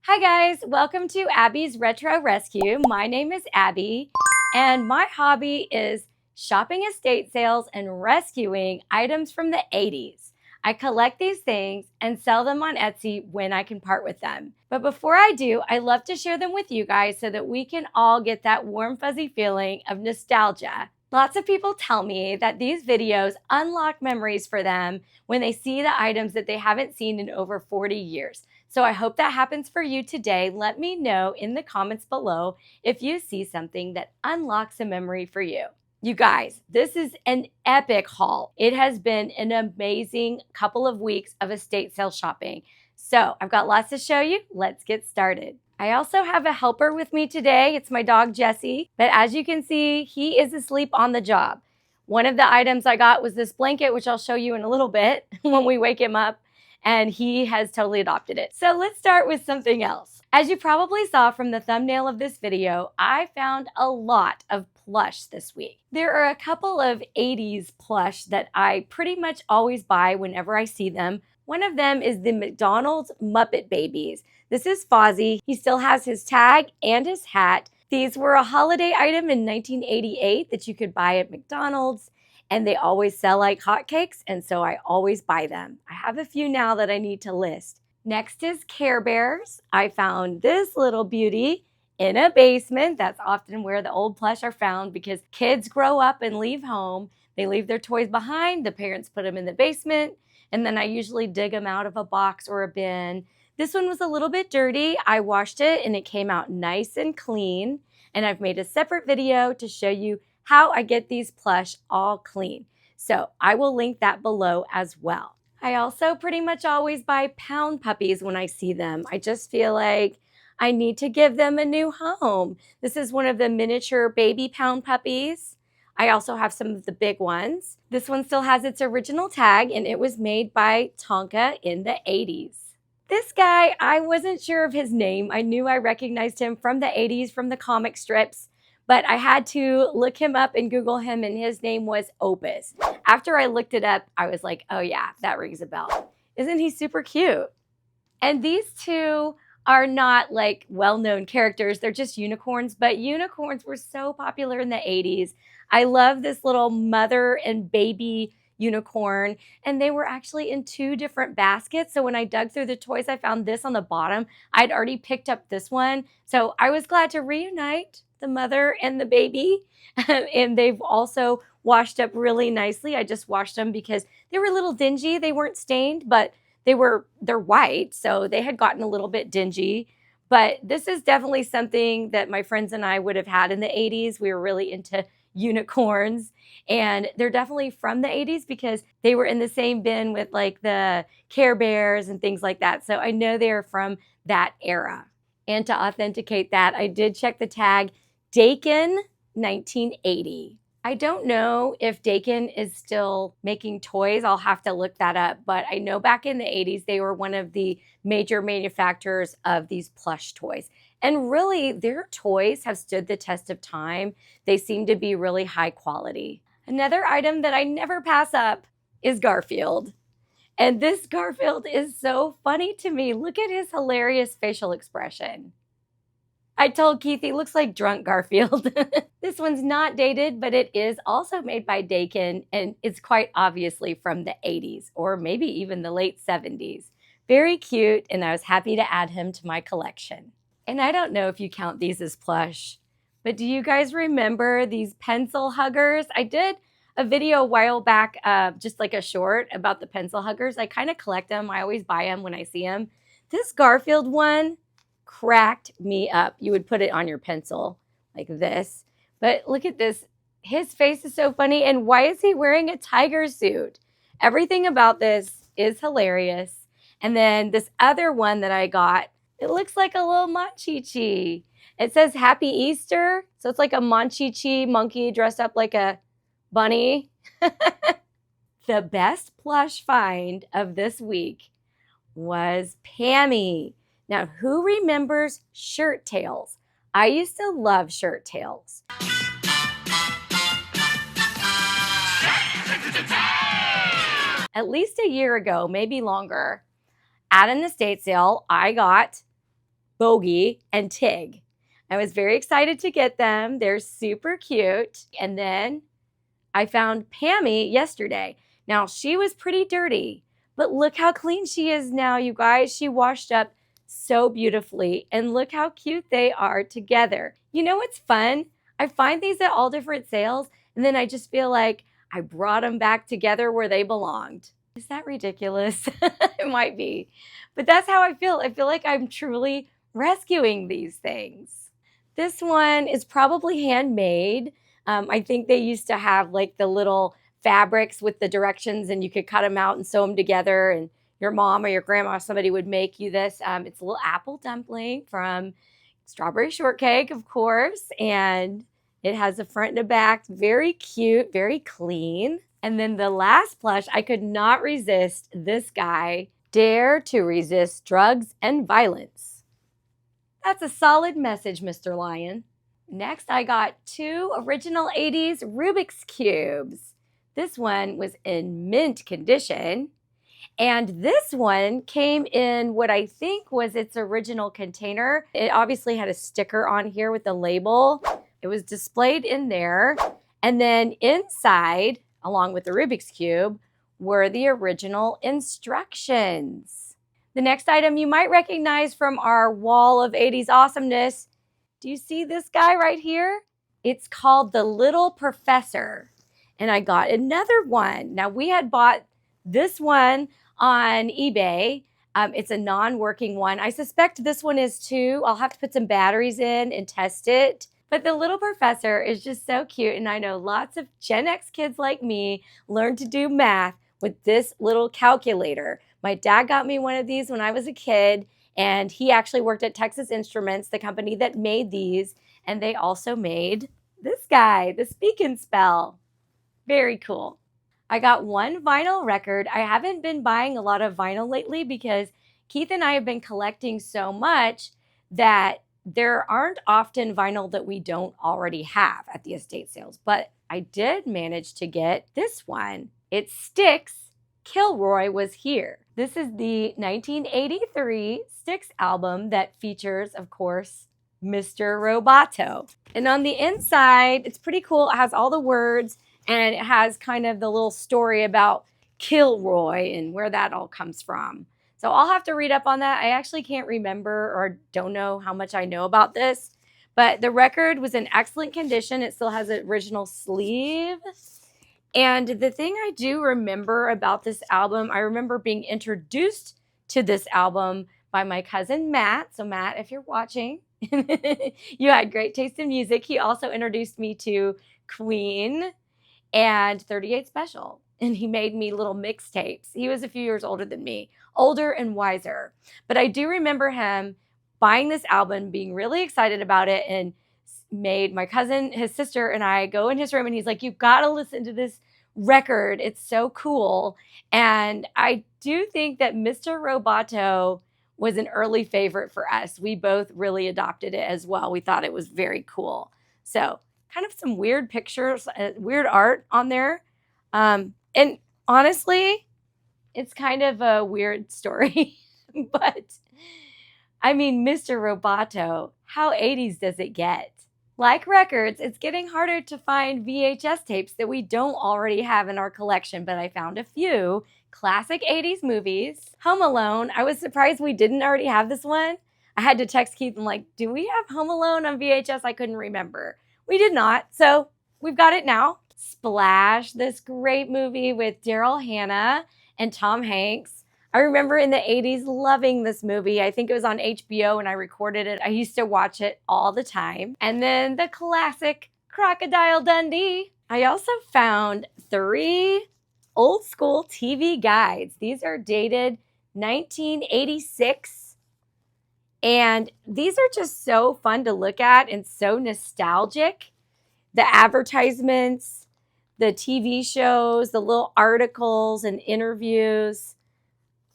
Hi guys, welcome to Abby's Retro Rescue. My name is Abby and my hobby is shopping estate sales and rescuing items from the 80s. I collect these things and sell them on Etsy when I can part with them. But before I do, I love to share them with you guys so that we can all get that warm fuzzy feeling of nostalgia. Lots of people tell me that these videos unlock memories for them when they see the items that they haven't seen in over 40 years. So I hope that happens for you today. Let me know in the comments below if you see something that unlocks a memory for you. You guys, this is an epic haul. It has been an amazing couple of weeks of estate sale shopping. So I've got lots to show you. Let's get started. I also have a helper with me today. It's my dog, Jesse. But as you can see, he is asleep on the job. One of the items I got was this blanket, which I'll show you in a little bit when we wake him up. And he has totally adopted it. So let's start with something else. As you probably saw from the thumbnail of this video, I found a lot of plush this week. There are a couple of 80s plush that I pretty much always buy whenever I see them. One of them is the McDonald's Muppet Babies. This is Fozzie. He still has his tag and his hat. These were a holiday item in 1988 that you could buy at McDonald's. And they always sell like hotcakes, and so I always buy them. I have a few now that I need to list. Next is Care Bears. I found this little beauty in a basement. That's often where the old plush are found because kids grow up and leave home. They leave their toys behind. The parents put them in the basement, and then I usually dig them out of a box or a bin. This one was a little bit dirty. I washed it, and it came out nice and clean. And I've made a separate video to show you how I get these plush all clean. So I will link that below as well. I also pretty much always buy pound puppies when I see them. I just feel like I need to give them a new home. This is one of the miniature baby pound puppies. I also have some of the big ones. This one still has its original tag and it was made by Tonka in the 80s. This guy, I wasn't sure of his name. I knew I recognized him from the 80s from the comic strips. But I had to look him up and Google him, and his name was Opus. After I looked it up, I was like, oh yeah, that rings a bell. Isn't he super cute? And these two are not like well-known characters. They're just unicorns, but unicorns were so popular in the 80s. I love this little mother and baby unicorn, and they were actually in two different baskets. So when I dug through the toys, I found this on the bottom. I'd already picked up this one. So I was glad to reunite the mother and the baby. And they've also washed up really nicely. I just washed them because they were a little dingy. They weren't stained, but they're white. So they had gotten a little bit dingy. But this is definitely something that my friends and I would have had in the 80s. We were really into unicorns, and they're definitely from the 80s because they were in the same bin with like the Care Bears and things like that. So I know they're from that era. And to authenticate that, I did check the tag Dakin 1980. I don't know if Dakin is still making toys. I'll have to look that up. But I know back in the 80s, they were one of the major manufacturers of these plush toys. And really, their toys have stood the test of time. They seem to be really high quality. Another item that I never pass up is Garfield. And this Garfield is so funny to me. Look at his hilarious facial expression. I told Keith he looks like drunk Garfield. This one's not dated, but it is also made by Dakin, and it's quite obviously from the 80s or maybe even the late 70s. Very cute, and I was happy to add him to my collection. And I don't know if you count these as plush, but do you guys remember these pencil huggers? I did a video a while back, just like a short about the pencil huggers. I kind of collect them. I always buy them when I see them. This Garfield one cracked me up. You would put it on your pencil like this. But look at this. His face is so funny. And why is he wearing a tiger suit? Everything about this is hilarious. And then this other one that I got, it looks like a little Monchichi. It says Happy Easter. So it's like a Monchichi monkey dressed up like a bunny. The best plush find of this week was Pammy. Now, who remembers shirt tails? I used to love shirt tails. At least a year ago, maybe longer, at an estate sale, I got Bogey, and Tig. I was very excited to get them. They're super cute. And then I found Pammy yesterday. Now, she was pretty dirty, but look how clean she is now, you guys. She washed up so beautifully, and look how cute they are together. You know what's fun? I find these at all different sales, and then I just feel like I brought them back together where they belonged. Is that ridiculous? It might be, but that's how I feel. I feel like I'm truly rescuing these things. This one is probably handmade. I think they used to have like the little fabrics with the directions, and you could cut them out and sew them together, and your mom or your grandma, somebody would make you this. It's a little apple dumpling from Strawberry Shortcake, of course, and it has a front and a back. Very cute, very clean. And then the last plush, I could not resist this guy. Dare to resist drugs and violence. That's a solid message, Mr. Lion. Next, I got 2 original 80s Rubik's Cubes. This one was in mint condition. And this one came in what I think was its original container. It obviously had a sticker on here with the label. It was displayed in there. And then inside, along with the Rubik's Cube, were the original instructions. The next item you might recognize from our wall of 80s awesomeness. Do you see this guy right here? It's called the Little Professor. And I got another one. Now, we had bought this one on eBay. It's a non-working one. I suspect this one is too. I'll have to put some batteries in and test it. But the Little Professor is just so cute. And I know lots of Gen X kids like me learn to do math with this little calculator. My dad got me one of these when I was a kid. And he actually worked at Texas Instruments, the company that made these. And they also made this guy, the Speak and Spell. Very cool. I got 1 vinyl record. I haven't been buying a lot of vinyl lately because Keith and I have been collecting so much that there aren't often vinyl that we don't already have at the estate sales. But I did manage to get this one. It Styx. Kilroy Was Here. This is the 1983 Styx album that features, of course, Mr. Roboto. And on the inside, it's pretty cool. It has all the words. And it has kind of the little story about Kilroy and where that all comes from. So I'll have to read up on that. I actually can't remember or don't know how much I know about this. But the record was in excellent condition. It still has an original sleeve. And the thing I do remember about this album, I remember being introduced to this album by my cousin Matt. So Matt, if you're watching, you had great taste in music. He also introduced me to Queen and 38 Special. And he made me little mixtapes. He was a few years older than me, older and wiser. But I do remember him buying this album, being really excited about it, and made my cousin, his sister, and I go in his room, and he's like, you've got to listen to this record. It's so cool. And I do think that Mr. Roboto was an early favorite for us. We both really adopted it as well. We thought it was very cool. So kind of some weird pictures, weird art on there. And honestly, it's kind of a weird story. But, I mean, Mr. Roboto, how 80s does it get? Like records, it's getting harder to find VHS tapes that we don't already have in our collection, but I found a few classic 80s movies. Home Alone, I was surprised we didn't already have this one. I had to text Keith and like, do we have Home Alone on VHS? I couldn't remember. We did not, so we've got it now. Splash, this great movie with Daryl Hannah and Tom Hanks. I remember in the 80s loving this movie. I think it was on HBO when I recorded it. I used to watch it all the time. And then the classic Crocodile Dundee. I also found 3 old school TV guides. These are dated 1986. And these are just so fun to look at and so nostalgic. The advertisements, the TV shows, the little articles and interviews.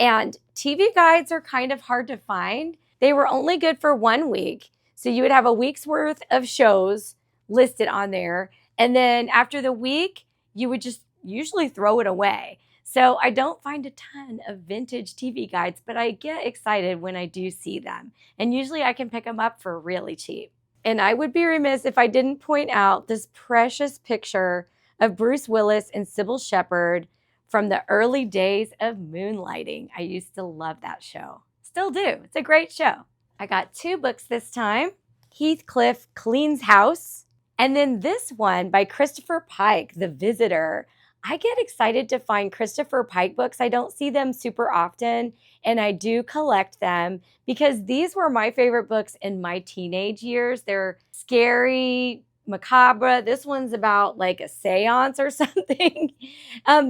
And TV guides are kind of hard to find. They were only good for 1 week. So you would have a week's worth of shows listed on there. And then after the week, you would just usually throw it away. So I don't find a ton of vintage TV guides, but I get excited when I do see them. And usually I can pick them up for really cheap. And I would be remiss if I didn't point out this precious picture of Bruce Willis and Sybil Shepherd from the early days of Moonlighting. I used to love that show. Still do. It's a great show. I got 2 books this time. Heathcliff Cleans House. And then this one by Christopher Pike, The Visitor. I get excited to find Christopher Pike books. I don't see them super often, and I do collect them because these were my favorite books in my teenage years. They're scary, macabre. This one's about like a seance or something.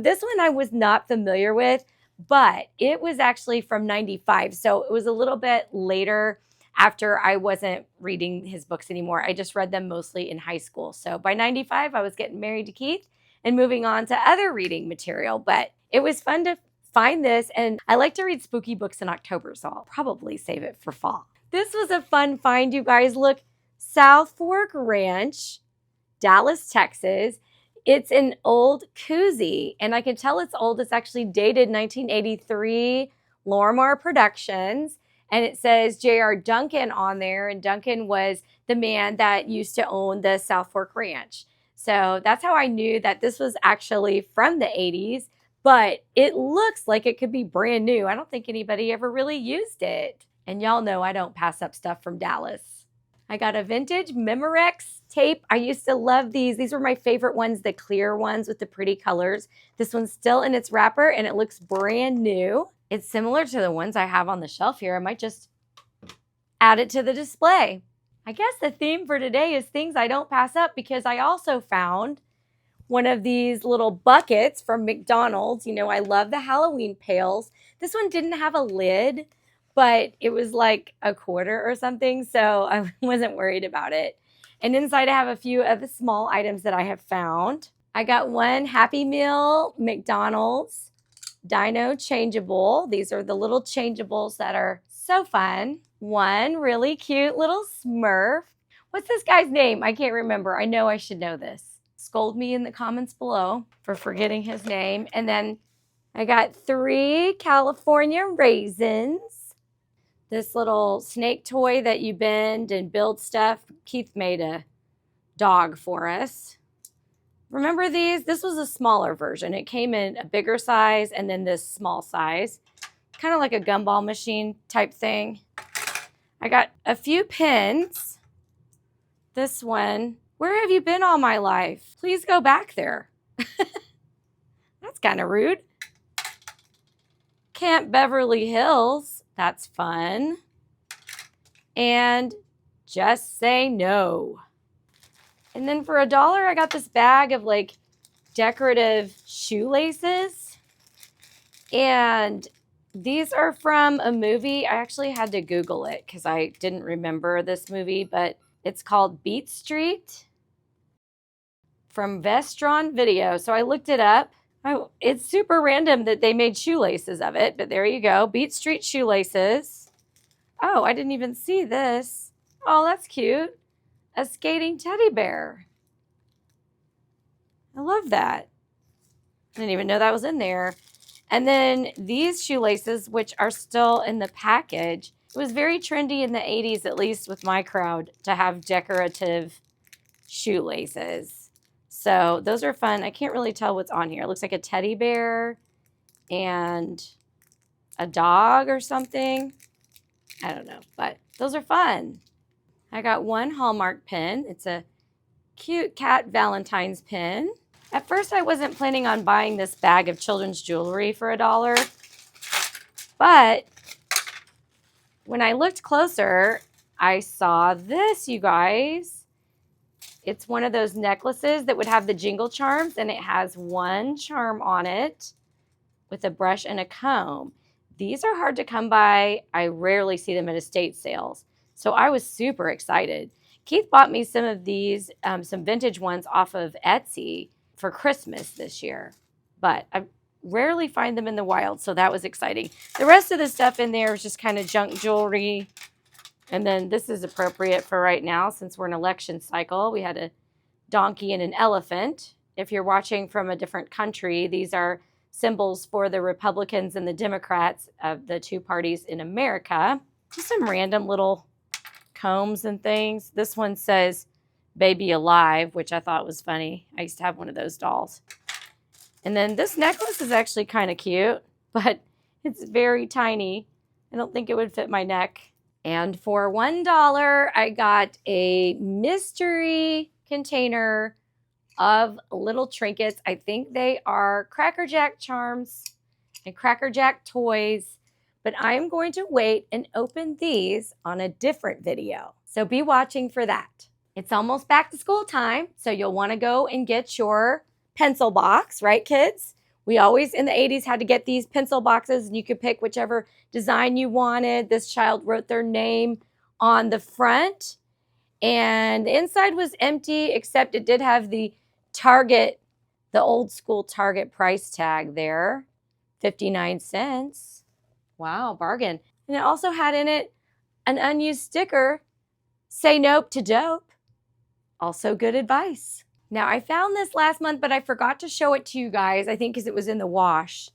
This one I was not familiar with, but it was actually from 95. So it was a little bit later after I wasn't reading his books anymore. I just read them mostly in high school. So by 95, I was getting married to Keith and moving on to other reading material. But it was fun to find this, and I like to read spooky books in October, so I'll probably save it for fall. This was a fun find, you guys. Look, South Fork Ranch, Dallas, Texas. It's an old koozie, and I can tell it's old. It's actually dated 1983, Lorimar Productions, and it says J.R. Duncan on there, and Duncan was the man that used to own the South Fork Ranch. So that's how I knew that this was actually from the 80s, but it looks like it could be brand new. I don't think anybody ever really used it. And y'all know I don't pass up stuff from Dallas. I got a vintage Memorex tape. I used to love these. These were my favorite ones, the clear ones with the pretty colors. This one's still in its wrapper and it looks brand new. It's similar to the ones I have on the shelf here. I might just add it to the display. I guess the theme for today is things I don't pass up, because I also found one of these little buckets from McDonald's. You know, I love the Halloween pails. This one didn't have a lid, but it was like a quarter or something, so I wasn't worried about it. And inside I have a few of the small items that I have found. I got one Happy Meal McDonald's Dino Changeable. These are the little changeables that are so fun. One really cute little Smurf. What's this guy's name? I can't remember. I know I should know this. Scold me in the comments below for forgetting his name. And then I got 3 California raisins. This little snake toy that you bend and build stuff. Keith made a dog for us. Remember these? This was a smaller version. It came in a bigger size and then this small size. Kind of like a gumball machine type thing. I got a few pins. This one, where have you been all my life? Please go back there. That's kind of rude. Camp Beverly Hills, that's fun. And Just Say No. And then for $1, I got this bag of like decorative shoelaces. And these are from a movie. I actually had to Google it because I didn't remember this movie, but it's called Beat Street from Vestron Video. So I looked it up. Oh, it's super random that they made shoelaces of it, but there you go. Beat Street shoelaces. Oh, I didn't even see this. Oh, that's cute. A skating teddy bear. I love that. I didn't even know that was in there. And then these shoelaces, which are still in the package. It was very trendy in the 80s, at least with my crowd, to have decorative shoelaces. So those are fun. I can't really tell what's on here. It looks like a teddy bear and a dog or something. I don't know, but those are fun. I got one Hallmark pin. It's a cute cat Valentine's pin. At first, I wasn't planning on buying this bag of children's jewelry for $1. But when I looked closer, I saw this, you guys. It's one of those necklaces that would have the jingle charms, and it has one charm on it with a brush and a comb. These are hard to come by. I rarely see them at estate sales. So I was super excited. Keith bought me some of these, some vintage ones off of Etsy for Christmas this year, but I rarely find them in the wild, so that was exciting. The rest of the stuff in there is just kind of junk jewelry, and then this is appropriate for right now since we're in election cycle. We had a donkey and an elephant. If you're watching from a different country, these are symbols for the Republicans and the Democrats of the two parties in America. Just some random little combs and things. This one says baby alive, which I thought was funny. I used to have one of those dolls. And then this necklace is actually kind of cute, but it's very tiny. I don't think it would fit my neck. And for $1, I got a mystery container of little trinkets. I think they are Cracker Jack charms and Cracker Jack toys, but I'm going to wait and open these on a different video. So be watching for that. It's almost back to school time, so you'll want to go and get your pencil box, right, kids? We always in the 80s had to get these pencil boxes, and you could pick whichever design you wanted. This child wrote their name on the front, and the inside was empty, except it did have the Target, the old school Target price tag there, 59 cents. Wow, bargain. And it also had in it an unused sticker, say nope to dope. Also good advice. Now, I found this last month, but I forgot to show it to you guys, I think because it was in the wash.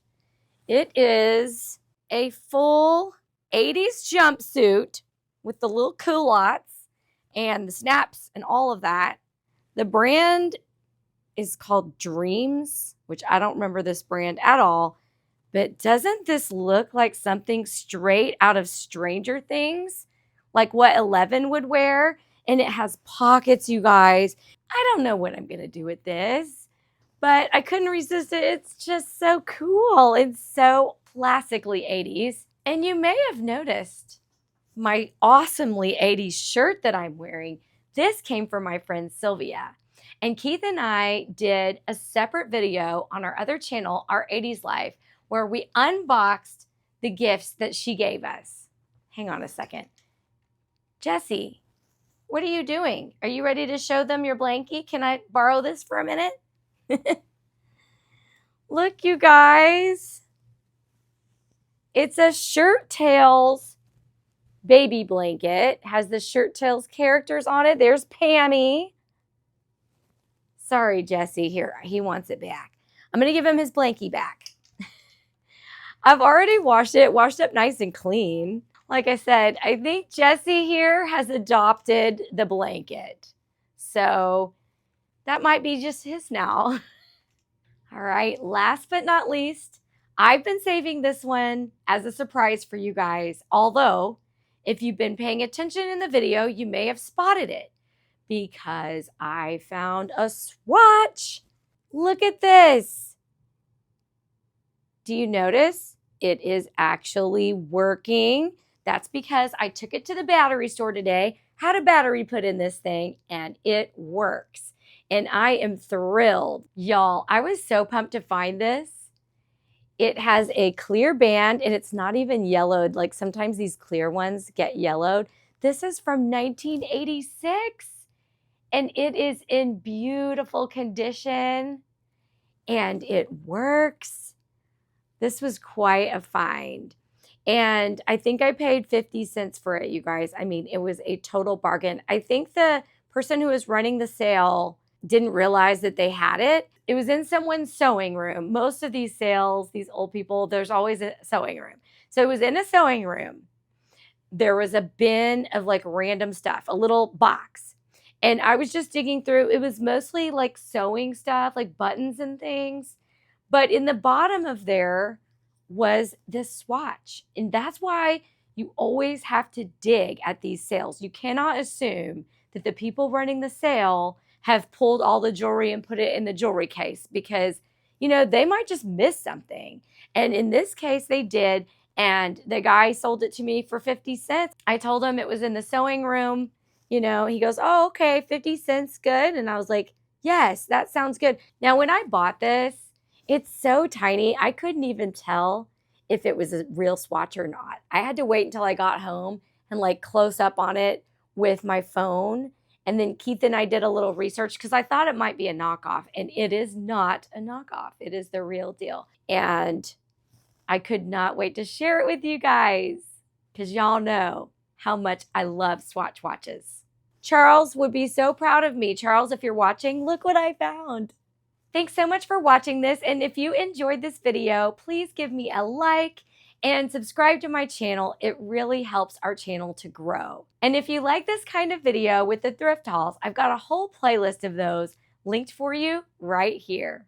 It is a full 80s jumpsuit with the little culottes and the snaps and all of that. The brand is called Dreams, which I don't remember this brand at all. But doesn't this look like something straight out of Stranger Things? Like what Eleven would wear? And it has pockets, you guys. I don't know what I'm going to do with this, but I couldn't resist it. It's just so cool. It's so classically 80s. And you may have noticed my awesomely 80s shirt that I'm wearing. This came from my friend Sylvia. And Keith and I did a separate video on our other channel, Our 80s Life, where we unboxed the gifts that she gave us. Hang on a second. Jessie, what are you doing? Are you ready to show them your blankie? Can I borrow this for a minute? Look, you guys. It's a Shirt Tails baby blanket. Has the Shirt Tails characters on it. There's Pammy. Sorry, Jesse. Here, he wants it back. I'm going to give him his blankie back. I've already washed it, washed up nice and clean. Like I said, I think Jesse here has adopted the blanket. So that might be just his now. All right, last but not least, I've been saving this one as a surprise for you guys. Although, if you've been paying attention in the video, you may have spotted it because I found a swatch. Look at this. Do you notice? It is actually working. That's because I took it to the battery store today, had a battery put in this thing, and it works. And I am thrilled. Y'all, I was so pumped to find this. It has a clear band, and it's not even yellowed. Like sometimes these clear ones get yellowed. This is from 1986, and it is in beautiful condition, and it works. This was quite a find. And I think I paid 50 cents for it, you guys. I mean, it was a total bargain. I think the person who was running the sale didn't realize that they had it. It was in someone's sewing room. Most of these sales, these old people, there's always a sewing room. So it was in a sewing room. There was a bin of like random stuff, a little box. And I was just digging through. It was mostly like sewing stuff, like buttons and things. But in the bottom of there was this swatch. And that's why you always have to dig at these sales. You cannot assume that the people running the sale have pulled all the jewelry and put it in the jewelry case because, you know, they might just miss something. And in this case, they did. And the guy sold it to me for 50 cents. I told him it was in the sewing room. You know, he goes, oh, okay, 50 cents, good. And I was like, yes, that sounds good. Now, when I bought this, it's so tiny. I couldn't even tell if it was a real swatch or not. I had to wait until I got home and like close up on it with my phone. And then Keith and I did a little research because I thought it might be a knockoff. And it is not a knockoff. It is the real deal. And I could not wait to share it with you guys because y'all know how much I love swatch watches. Charles would be so proud of me. Charles, if you're watching, look what I found. Thanks so much for watching this, and if you enjoyed this video, please give me a like and subscribe to my channel. It really helps our channel to grow. And if you like this kind of video with the thrift hauls, I've got a whole playlist of those linked for you right here.